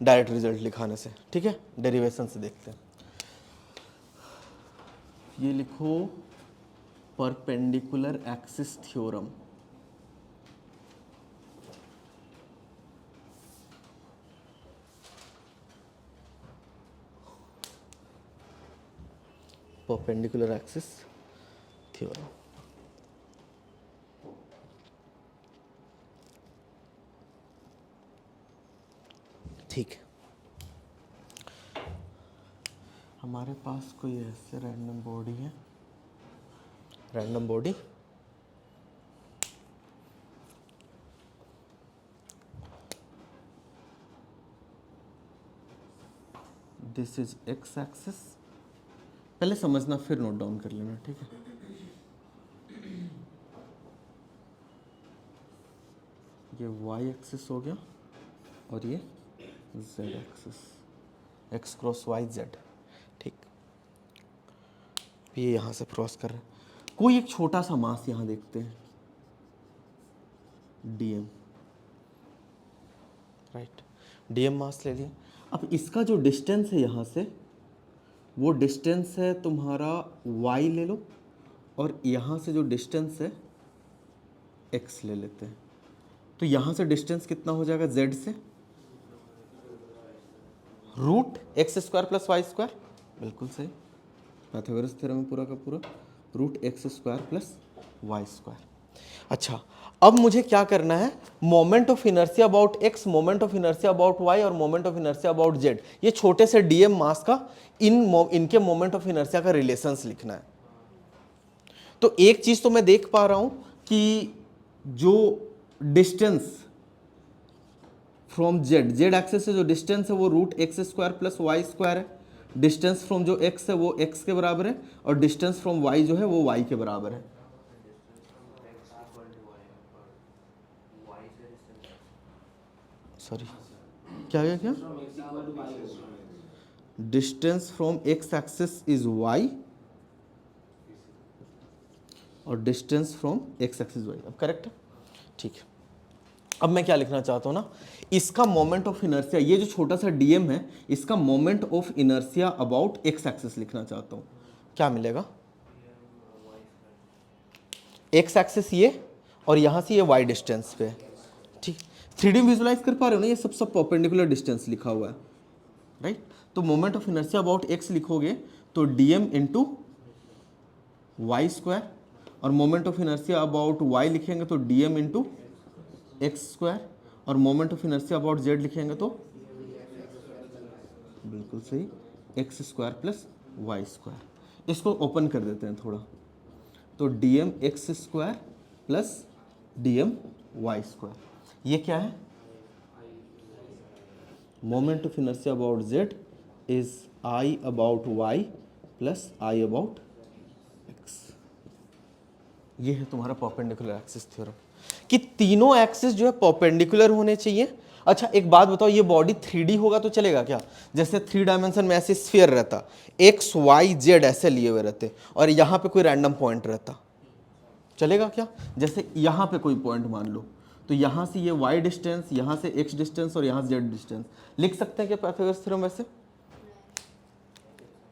Direct result लिखाने से, ठीक है। डेरिवेशन से देखते हैं। ये लिखो perpendicular axis theorem. Perpendicular axis theorem, ठीक है। हमारे पास कोई ऐसे रैंडम बॉडी है, random body this is x axis, पहले समझना फिर नोट डाउन कर लेना, ठीक है। ये वाई एक्सिस हो गया और ये Z axis, X cross Y Z, ठीक। ये यहाँ से क्रॉस कर रहे हैं। कोई एक छोटा सा मास यहाँ देखते हैं, डीएम, राइट, डीएम मास ले लिए। अब इसका जो डिस्टेंस है यहाँ से, वो डिस्टेंस है तुम्हारा y ले लो, और यहाँ से जो डिस्टेंस है x ले लेते हैं। तो यहाँ से डिस्टेंस कितना हो जाएगा z से, root X square plus Y square, बिल्कुल सही, पाइथागोरस थ्योरम में पूरा का पूरा root X square plus Y square. अच्छा, अब मुझे क्या करना है, moment of inertia about x, moment of inertia about y और moment of inertia about z, ये छोटे से डीएम मास का इनके मोमेंट ऑफ इनर्शिया का रिलेशंस लिखना है। तो एक चीज तो मैं देख पा रहा हूं कि जो डिस्टेंस फ्रॉम z एक्सेस से जो डिस्टेंस है वो root X square plus Y square है। डिस्टेंस फ्रॉम जो x है वो x के बराबर है, और डिस्टेंस फ्रॉम y जो है वो y के बराबर है। सॉरी, क्या गया क्या, distance from x axis is y और distance from x axis y, अब करेक्ट है, ठीक है। अब मैं क्या लिखना चाहता हूं ना, इसका मोमेंट ऑफ इनर्शिया, ये जो छोटा सा डीएम है, इसका moment of inertia about x axis लिखना चाहता हूं। क्या मिलेगा, x एक्सिस ये, और यहां से ये y डिस्टेंस पे, ठीक। 3D विजुलाइज कर पा रहे हो ना, ये सब परपेंडिकुलर डिस्टेंस लिखा हुआ है, राइट। तो moment of inertia about x लिखोगे तो dm इंटू वाई स्क्वायर, और moment of inertia about y लिखेंगे तो dm इंटू एक्स स्क्वायर, और moment of inertia about z लिखेंगे तो बिल्कुल सही X square plus Y square. इसको ओपन कर देते हैं थोड़ा, तो dm X square plus dm Y square, ये क्या है, moment of inertia about z is I about y plus I about x। ये है तुम्हारा परपेंडिकुलर एक्सिस थ्योरम, कि तीनों एक्सिस जो है परपेंडिकुलर होने चाहिए। अच्छा एक बात बताओ, ये बॉडी 3D होगा तो चलेगा क्या, जैसे 3 डायमेंशन में ऐसे स्फीयर रहता, x y z ऐसे लिए हुए रहते, और यहाँ पे कोई रैंडम पॉइंट रहता, चलेगा क्या। जैसे यहाँ पे कोई पॉइंट मान लो, तो यहाँ से ये y डिस्टेंस, यहाँ से x डिस्टेंस और यहाँ से z डिस्टेंस, लिख सकते हैं क्या पाइथागोरस थ्योरम वैसे।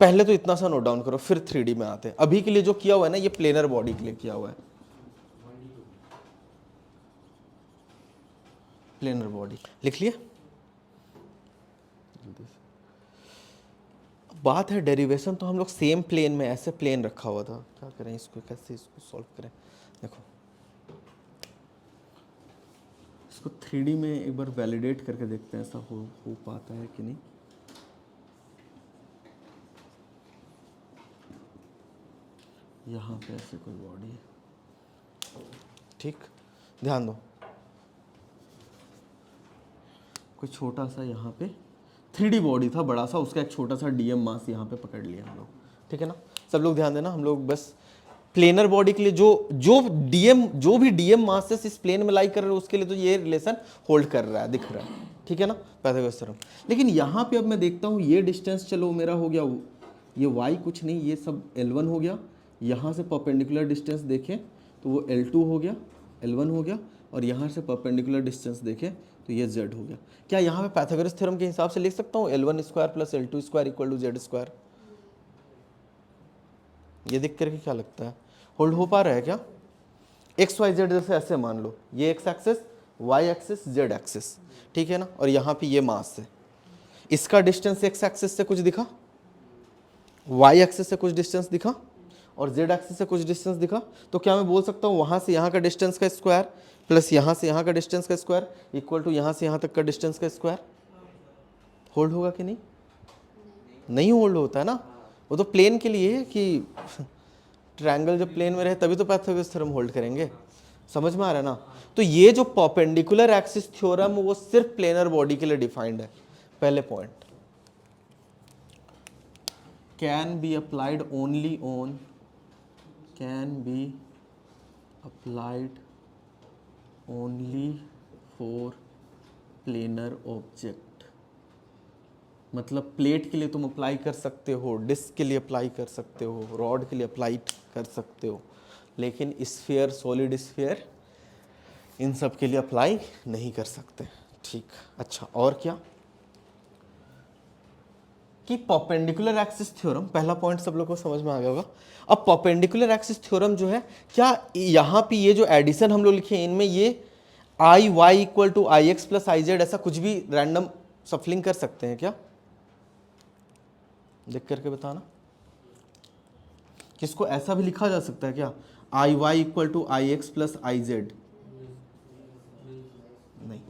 पहले तो इतना सा नोट डाउन करो, फिर 3D में आते हैं। अभी के लिए जो किया हुआ है ना, ये प्लेनर बॉडी के लिए किया हुआ है, प्लेनर बॉडी लिख लिए। बात है डेरिवेशन, तो हम लोग सेम प्लेन में, ऐसे प्लेन रखा हुआ था, क्या करें इसको, कैसे इसको सॉल्व करें। देखो इसको 3D में एक बार वैलिडेट करके देखते हैं, ऐसा हो पाता है कि नहीं। यहाँ पे ऐसे कोई बॉडी है, ठीक, ध्यान दो, कोई छोटा सा यहाँ पे 3D बॉडी था बड़ा सा, उसका एक छोटा सा डीएम मास यहाँ पे पकड़ लिया हम लोग, ठीक है ना। सब लोग ध्यान देना, हम लोग बस प्लेनर बॉडी के लिए जो भी डीएम मासेस इस प्लेन में लाई कर रहे हैं, उसके लिए तो ये रिलेशन होल्ड कर रहा है, दिख रहा है, ठीक है ना, पाइथागोरस थ्योरम। लेकिन यहाँ पे अब मैं देखता हूँ ये डिस्टेंस, चलो मेरा हो गया, ये y कुछ नहीं, ये सब L1 हो गया। यहाँ से परपेंडिकुलर डिस्टेंस देखें तो वो L2 हो गया, L1 हो गया, और यहाँ से परपेंडिकुलर डिस्टेंस देखें तो ये z हो गया। क्या यहाँ पे पाइथागोरस थ्योरम के हिसाब से लिख सकता हूँ L1 square plus L2 square equal to Z square? ये देख करके क्या लगता है, होल्ड हो पा रहा है क्या? एक्स वाई जेड जैसे ऐसे मान लो, ये X axis, Y axis, Z axis, ठीक है ना, और यहाँ पे ये मास है, इसका डिस्टेंस एक्स एक्सिस से कुछ दिखा, वाई एक्सिस से कुछ डिस्टेंस दिखा, और जेड एक्सिस से कुछ डिस्टेंस दिखा, तो क्या मैं बोल सकता हूँ वहाँ से यहाँ का डिस्टेंस का स्क्वायर प्लस यहाँ से यहाँ का डिस्टेंस का स्क्वायर इक्वल टू यहाँ से यहाँ तक का डिस्टेंस का स्क्वायर? होल्ड होगा कि नहीं? नहीं होल्ड होता है ना, वो तो प्लेन के लिए है कि ट्रायंगल जब प्लेन में रहे तभी तो पाइथागोरस थ्योरम होल्ड करेंगे। समझ में आ रहा है ना? तो ये जो परपेंडिकुलर एक्सिस थ्योरम वो सिर्फ प्लेनर बॉडी के लिए डिफाइंड है। पहले point, can be applied only on, can be applied only for planar object, मतलब प्लेट के लिए तुम अप्लाई कर सकते हो, डिस्क के लिए अप्लाई कर सकते हो, रॉड के लिए अप्लाई कर सकते हो, लेकिन स्फीयर, सॉलिड स्फीयर, इन सब के लिए अप्लाई नहीं कर सकते। ठीक, अच्छा, और क्या कि परपेंडिकुलर एक्सिस थ्योरम, पहला पॉइंट सब लोग को समझ में आ गया होगा। अब परपेंडिकुलर एक्सिस थ्योरम जो है, क्या यहाँ पे ये जो एडिशन हम लोग लिखे इनमें ये I Y equal to I X plus I Z ऐसा कुछ भी रैंडम सफलिंग कर सकते हैं क्या? देख करके बताना, किसको ऐसा भी लिखा जा सकता है क्या, I Y equal to I X plus I Z? नहीं।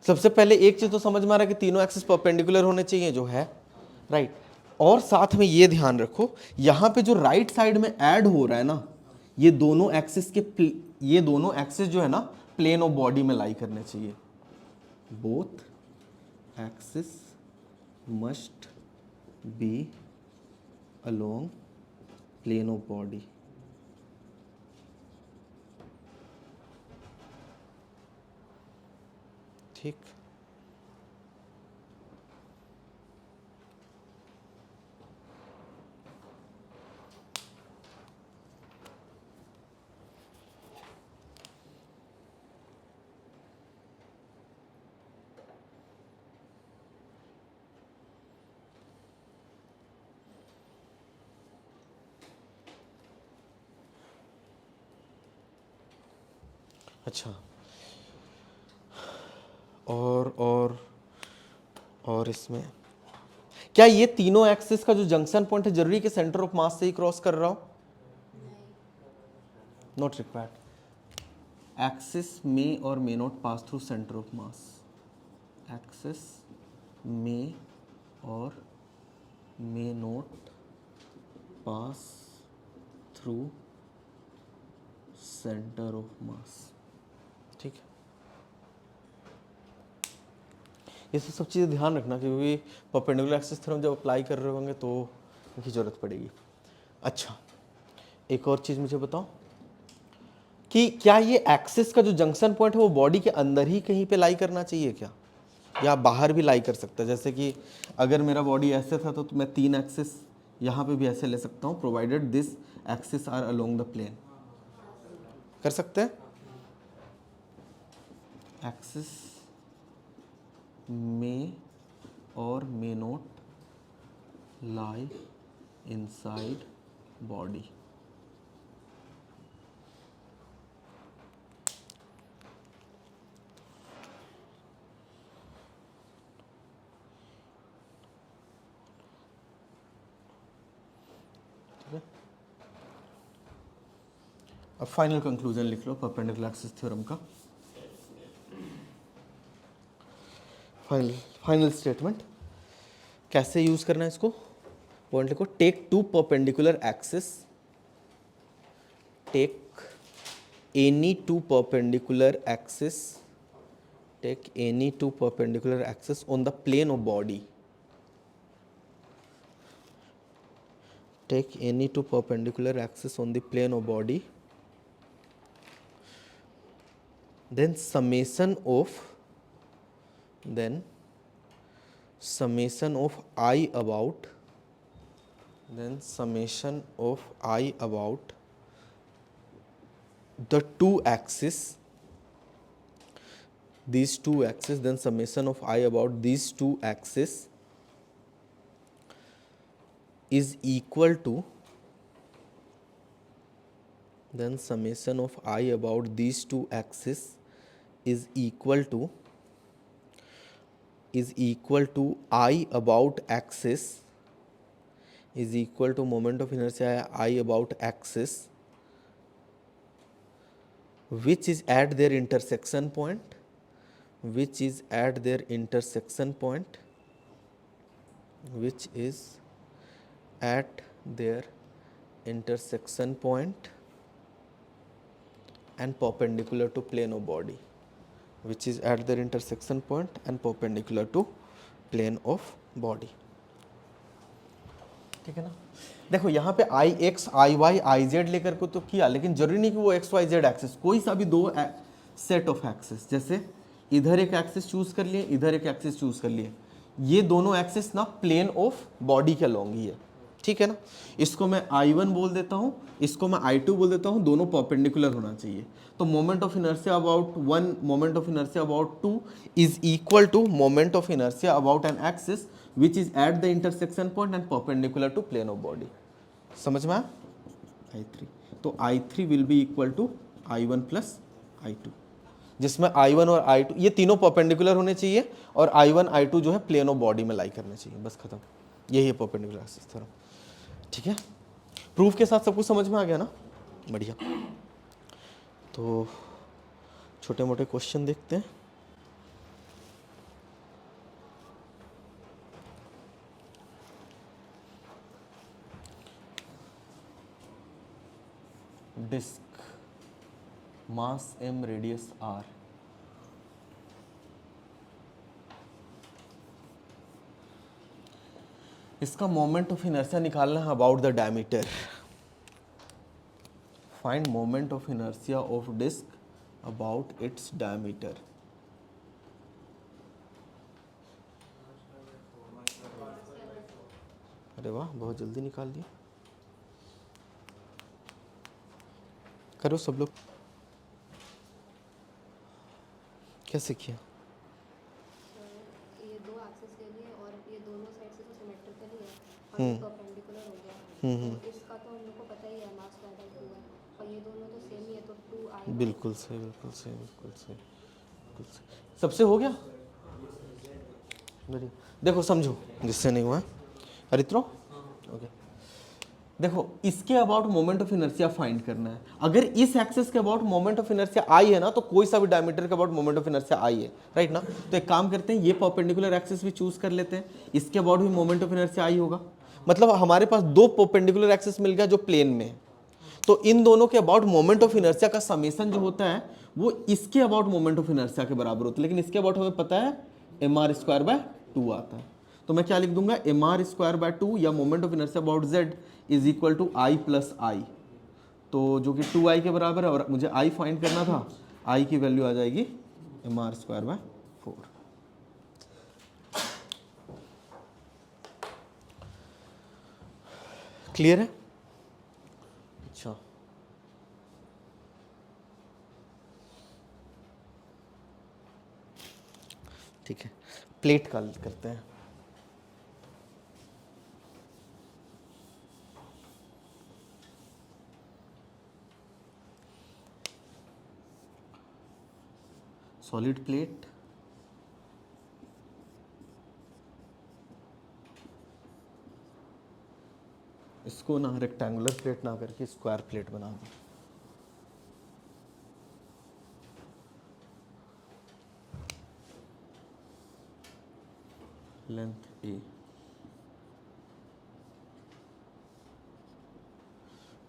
सबसे पहले एक चीज तो समझ में आ रहा है कि तीनों एक्सिस परपेंडिकुलर होने चाहिए, जो है राइट। और साथ में ये ध्यान रखो, यहां पे जो राइट साइड में ऐड हो रहा है ना, ये दोनों एक्सिस के, ये दोनों एक्सिस जो है ना प्लेन ऑफ बॉडी में लाई करने चाहिए। Both axis must be along plane of body. ठीक, अच्छा, और इसमें क्या ये तीनों एक्सिस का जो जंक्शन पॉइंट है जरूरी कि सेंटर ऑफ मास से ही क्रॉस कर रहा हो? Not required. Axis may or may not pass through centre of mass, axis may or may not pass through centre of mass. ठीक है, ये सब चीज़ें ध्यान रखना क्योंकि परपेंडिकुलर एक्सिस थ्योरम जब अप्लाई कर रहे होंगे तो इनकी ज़रूरत पड़ेगी। अच्छा, एक और चीज़ मुझे बताओ कि क्या ये एक्सिस का जो जंक्शन पॉइंट है वो बॉडी के अंदर ही कहीं पे लाई करना चाहिए क्या, या बाहर भी लाई कर सकता है? जैसे कि अगर मेरा बॉडी ऐसे था तो मैं 3 एक्सिस यहाँ पे भी ऐसे ले सकता हूँ, provided this axis are along the plane. कर सकते हैं? Axis may or may not lie inside body। अब फाइनल कंक्लूजन लिख लो परपेंडिकुलर एक्सिस थ्योरम का। फाइनल स्टेटमेंट कैसे यूज करना है इसको, पॉइंट लिखो, take two perpendicular axis, take any two perpendicular axis, take any two perpendicular axis on the plane of body, take any two perpendicular axis on the plane of body, then summation of I about, then summation of I about the two axes, these two axes, then summation of I about these two axes is equal to, then summation of I about these two axes is equal to I about axis is equal to moment of inertia I about axis, which is at their intersection point, which is at their intersection point, which is at their intersection point and perpendicular to plane of body, which is at their intersection point and perpendicular to plane of body. ठीक है ना। देखो यहाँ पे I X I Y I Z लेकर को तो किया, लेकिन जरूरी नहीं कि वो एक्स वाई जेड एक्सिस, कोई सा भी दो सेट ऑफ एक्सिस, जैसे इधर एक एक्सिस चूज कर लिए, इधर एक एक्सिस चूज कर लिए, ये दोनों एक्सिस ना प्लेन ऑफ बॉडी के अलॉन्ग ही है, ठीक है ना। इसको मैं I1 बोल देता हूँ, इसको मैं I2 बोल देता हूँ, दोनों परपेंडिकुलर होना चाहिए। तो moment of inertia about 1, moment of inertia about 2 is equal to moment of inertia about an axis which is at the intersection point and perpendicular to plane of body। समझ में आया? I3, तो I3 will be equal to I1 plus I2, जिसमें I1 और I2 ये तीनों perpendicular होने चाहिए और I1 I2 जो है प्लेन ऑफ बॉडी में लाई करने चाहिए, बस खत्म। यही है परपेंडिकुलर एक्सिस थ्योरम, ठीक है। प्रूफ के साथ सब कुछ समझ में आ गया ना, बढ़िया। तो छोटे मोटे क्वेश्चन देखते हैं। Disc, mass m, radius r, इसका मोमेंट ऑफ इनर्शिया निकालना है about the diameter. Find moment of inertia of disc about its diameter. अरे वाह, बहुत जल्दी निकाल दिया। करो सब लोग, कैसे किया? ये दो एक्सिस ले लिए और ये दोनों साइड से तो सिमेट्रिकली है और ये परपेंडिकुलर हो गया। तो इसका तो हम लोग को पता ही है मास स्क्वायर बाय 2 है और ये दोनों तो सेम ही है, तो 2i। बिल्कुल सही, बिल्कुल सही, बिल्कुल सही, बिल्कुल सही। सबसे हो गया? बढ़िया। देखो समझो, जिससे नहीं हुआ अरित्रो, ओके। देखो इसके about moment of inertia find करना है। अगर इस एक्सिस के about moment of inertia I है ना, तो कोई सा भी डायमीटर के about moment of inertia I है, राइट ना। तो एक काम करते हैं, ये परपेंडिकुलर एक्सिस भी चूज कर लेते हैं, इसके अबाउट भी मोमेंट ऑफ इनर्शिया आई होगा। मतलब हमारे पास दो परपेंडिकुलर एक्सिस मिल गया जो प्लेन में है, तो इन दोनों के अबाउट मोमेंट ऑफ इनर्शिया का समेशन जो होता है वो इसके अबाउट मोमेंट ऑफ इनर्शिया के बराबर होता है। लेकिन इसके अबाउट हमें पता है mr²/2 आता है, तो मैं क्या लिख दूंगा, mr²/2 या moment of inertia about z is equal to I plus I, तो जो कि 2i के बराबर है, और मुझे i फाइंड करना था, i की वैल्यू आ जाएगी mr²/4। क्लियर है? अच्छा, ठीक है, प्लेट का करते हैं। सॉलिड प्लेट, इसको ना रेक्टेंगुलर प्लेट ना करके स्क्वायर प्लेट बना दो। लेंथ ए,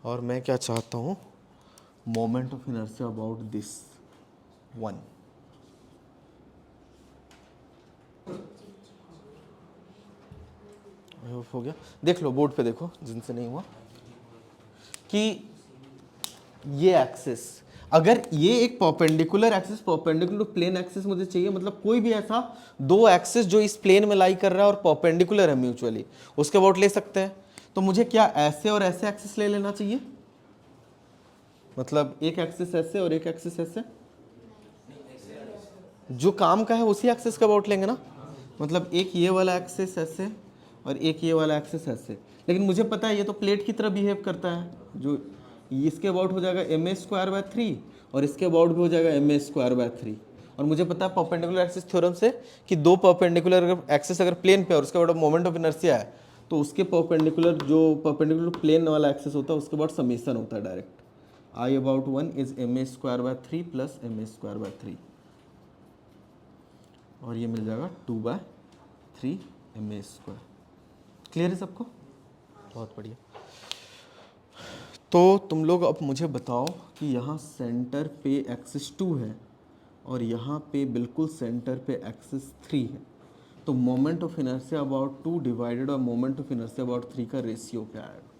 और मैं क्या चाहता हूं, moment of inertia about this 1। हो गया? देख लो बोर्ड पे, देखो जिनसे नहीं हुआ, कि ये एक्सिस, अगर ये एक perpendicular axis, perpendicular plane axis मुझे चाहिए, मतलब कोई भी ऐसा दो एक्सिस जो इस प्लेन में लाई कर रहा है और परपेंडिकुलर है म्यूचुअली, उसके अबाउट ले सकते हैं। तो मुझे क्या ऐसे और ऐसे एक्सिस ले लेना चाहिए? मतलब एक एक्सिस ऐसे और एक एक्सिस ऐसे, जो काम का है उसी एक्सिस का अबाउट लेंगे ना। मतलब एक ये वाला एक्सिस ऐसे और एक ये वाला एक्सिस ऐसे, लेकिन मुझे पता है ये तो प्लेट की तरह बिहेव करता है, जो इसके अबाउट हो जाएगा ma²/3 और इसके अबाउट भी हो जाएगा ma²/3। और मुझे पता है परपेंडिकुलर एक्सिस थ्योरम से कि दो परपेंडिकुलर एक्सिस अगर प्लेन पे और उसके बाद मोमेंट ऑफ इनर्शिया है तो उसके परपेंडिकुलर जो परपेंडिकुलर प्लेन वाला एक्सिस होता है उसके बाद समीशन होता है direct. I/1 is ma² plus ma², और ये मिल जाएगा 2/3 ma²। क्लियर है सबको? बहुत बढ़िया। तो तुम लोग अब मुझे बताओ कि यहाँ सेंटर पे एक्सिस 2 है और यहाँ पे बिल्कुल सेंटर पे एक्सिस 3 है, तो moment of inertia about 2 divided और मोमेंट ऑफ इनर्शिया अबाउट 3 का रेशियो क्या आएगा?